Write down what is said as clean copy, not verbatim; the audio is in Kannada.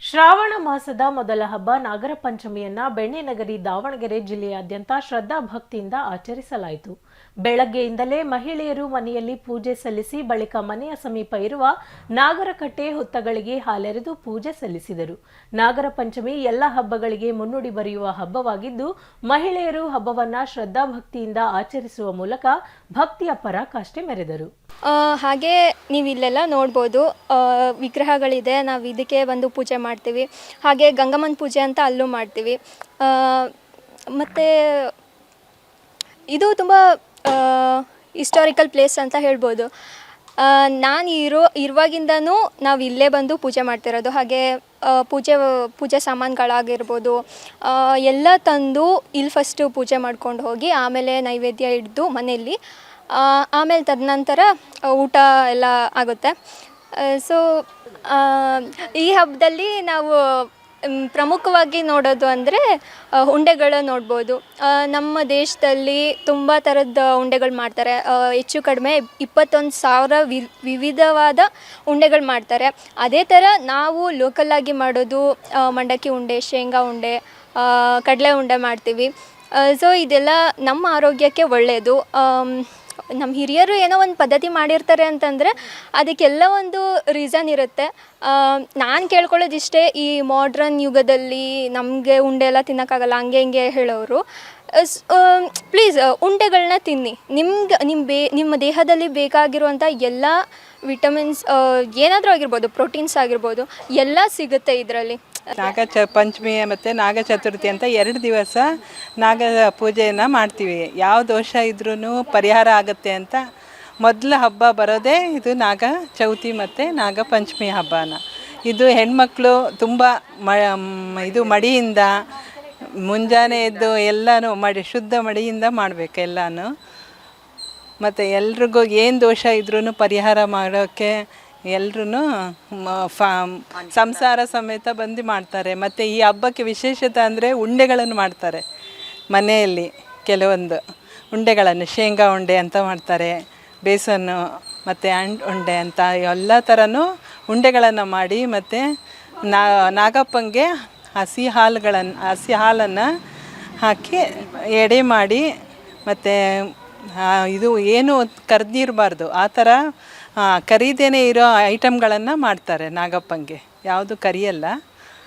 ಶ್ರಾವಣ ಮಾಸದ ಮೊದಲ ಹಬ್ಬ ನಾಗರ ಪಂಚಮಿಯನ್ನ ಬೆಣ್ಣೆನಗರಿ ದಾವಣಗೆರೆ ಜಿಲ್ಲೆಯಾದ್ಯಂತ ಶ್ರದ್ಧಾ ಭಕ್ತಿಯಿಂದ ಆಚರಿಸಲಾಯಿತು. ಬೆಳಗ್ಗೆಯಿಂದಲೇ ಮಹಿಳೆಯರು ಮನೆಯಲ್ಲಿ ಪೂಜೆ ಸಲ್ಲಿಸಿ ಬಳಿಕ ಮನೆಯ ಸಮೀಪ ಇರುವ ನಾಗರಕಟ್ಟೆ ಹುತ್ತಗಳಿಗೆ ಹಾಲೆರೆದು ಪೂಜೆ ಸಲ್ಲಿಸಿದರು. ನಾಗರ ಪಂಚಮಿ ಎಲ್ಲ ಹಬ್ಬಗಳಿಗೆ ಮುನ್ನುಡಿ ಬರೆಯುವ ಹಬ್ಬವಾಗಿದ್ದು, ಮಹಿಳೆಯರು ಹಬ್ಬವನ್ನ ಶ್ರದ್ಧಾ ಭಕ್ತಿಯಿಂದ ಆಚರಿಸುವ ಮೂಲಕ ಭಕ್ತಿಯ ಪರಾಕಾಷ್ಠೆ ಮೆರೆದರು. ಹಾಗೆ ನೀವು ಇಲ್ಲೆಲ್ಲ ನೋಡ್ಬೋದು, ವಿಗ್ರಹಗಳಿದೆ. ನಾವು ಇದಕ್ಕೆ ಬಂದು ಪೂಜೆ ಮಾಡ್ತೀವಿ. ಹಾಗೆ ಗಂಗಮ್ಮನ ಪೂಜೆ ಅಂತ ಅಲ್ಲೂ ಮಾಡ್ತೀವಿ. ಮತ್ತು ಇದು ತುಂಬ ಹಿಸ್ಟಾರಿಕಲ್ ಪ್ಲೇಸ್ ಅಂತ ಹೇಳ್ಬೋದು. ನಾನು ಇರುವಾಗಿಂದನೂ ನಾವು ಇಲ್ಲೇ ಬಂದು ಪೂಜೆ ಮಾಡ್ತಿರೋದು. ಹಾಗೆ ಪೂಜೆ ಸಾಮಾನುಗಳಾಗಿರ್ಬೋದು ಎಲ್ಲ ತಂದು ಇಲ್ಲಿ ಫಸ್ಟು ಪೂಜೆ ಮಾಡ್ಕೊಂಡು ಹೋಗಿ ಆಮೇಲೆ ನೈವೇದ್ಯ ಹಿಡ್ದು ಮನೆಯಲ್ಲಿ ಆಮೇಲೆ ತದನಂತರ ಊಟ ಎಲ್ಲ ಆಗುತ್ತೆ. ಸೊ ಈ ಹಬ್ಬದಲ್ಲಿ ನಾವು ಪ್ರಮುಖವಾಗಿ ನೋಡೋದು ಅಂದರೆ ಉಂಡೆಗಳು ನೋಡ್ಬೋದು. ನಮ್ಮ ದೇಶದಲ್ಲಿ ತುಂಬ ಥರದ ಉಂಡೆಗಳು ಮಾಡ್ತಾರೆ. ಹೆಚ್ಚು ಕಡಿಮೆ 21,000 ವಿವಿಧವಾದ ಉಂಡೆಗಳು ಮಾಡ್ತಾರೆ. ಅದೇ ಥರ ನಾವು ಲೋಕಲ್ಲಾಗಿ ಮಾಡೋದು ಮಂಡಕ್ಕಿ ಉಂಡೆ, ಶೇಂಗಾ ಉಂಡೆ, ಕಡಲೆ ಉಂಡೆ ಮಾಡ್ತೀವಿ. ಸೊ ಇದೆಲ್ಲ ನಮ್ಮ ಆರೋಗ್ಯಕ್ಕೆ ಒಳ್ಳೆಯದು. ನಮ್ಮ ಹಿರಿಯರು ಏನೋ ಒಂದು ಪದ್ಧತಿ ಮಾಡಿರ್ತಾರೆ ಅಂತಂದರೆ ಅದಕ್ಕೆಲ್ಲ ಒಂದು ರೀಸನ್ ಇರುತ್ತೆ. ನಾನು ಕೇಳ್ಕೊಳ್ಳೋದಿಷ್ಟೇ, ಈ ಮಾಡ್ರನ್ ಯುಗದಲ್ಲಿ ನಮಗೆ ಉಂಡೆ ಎಲ್ಲ ತಿನ್ನೋಕ್ಕಾಗಲ್ಲ ಹಂಗೆ ಹಿಂಗೆ ಹೇಳೋರು, ಪ್ಲೀಸ್ ಉಂಡೆಗಳನ್ನ ತಿನ್ನಿ. ನಿಮ್ಮ ದೇಹದಲ್ಲಿ ಬೇಕಾಗಿರುವಂಥ ಎಲ್ಲ ವಿಟಮಿನ್ಸ್ ಏನಾದರೂ ಆಗಿರ್ಬೋದು, ಪ್ರೋಟೀನ್ಸ್ ಆಗಿರ್ಬೋದು, ಎಲ್ಲ ಸಿಗುತ್ತೆ ಇದರಲ್ಲಿ. ಪಂಚಮಿ ಮತ್ತು ನಾಗ ಚತುರ್ಥಿ ಅಂತ 2 ದಿವಸ ನಾಗ ಪೂಜೆಯನ್ನು ಮಾಡ್ತೀವಿ. ಯಾವ ದೋಷ ಇದ್ರೂ ಪರಿಹಾರ ಆಗುತ್ತೆ ಅಂತ ಮೊದಲ ಹಬ್ಬ ಬರೋದೇ ಇದು ನಾಗ ಚೌತಿ ಮತ್ತು ನಾಗ ಪಂಚಮಿ ಹಬ್ಬನ. ಇದು ಹೆಣ್ಮಕ್ಳು ತುಂಬ ಇದು ಮಡಿಯಿಂದ ಮುಂಜಾನೆ ಎದ್ದು ಎಲ್ಲನೂ ಶುದ್ಧ ಮಡಿಯಿಂದ ಮಾಡಬೇಕು ಎಲ್ಲನೂ. ಮತ್ತು ಎಲ್ರಿಗೂ ಏನು ದೋಷ ಇದ್ರೂ ಪರಿಹಾರ ಮಾಡೋಕ್ಕೆ ಎಲ್ಲರೂ ಸಂಸಾರ ಸಮೇತ ಬಂದು ಮಾಡ್ತಾರೆ. ಮತ್ತು ಈ ಹಬ್ಬಕ್ಕೆ ವಿಶೇಷತೆ ಅಂದರೆ ಉಂಡೆಗಳನ್ನು ಮಾಡ್ತಾರೆ ಮನೆಯಲ್ಲಿ. ಕೆಲವೊಂದು ಉಂಡೆಗಳನ್ನು ಶೇಂಗಾ ಉಂಡೆ ಅಂತ ಮಾಡ್ತಾರೆ, ಬೇಸನ್ನು ಮತ್ತು ಉಂಡೆ ಅಂತ ಎಲ್ಲ ಥರನೂ ಉಂಡೆಗಳನ್ನು ಮಾಡಿ, ಮತ್ತು ನಾಗಪ್ಪಂಗೆ ಹಸಿ ಹಾಲನ್ನು ಹಾಕಿ ಎಡೆ ಮಾಡಿ, ಮತ್ತು ಇದು ಏನು ಕರ್ದಿರಬಾರ್ದು ಆ ಥರ ಕರಿದೇನೆ ಇರೋ ಐಟಮ್ಗಳನ್ನು ಮಾಡ್ತಾರೆ ನಾಗಪ್ಪಂಗೆ. ಯಾವುದು ಕರಿಯಲ್ಲ.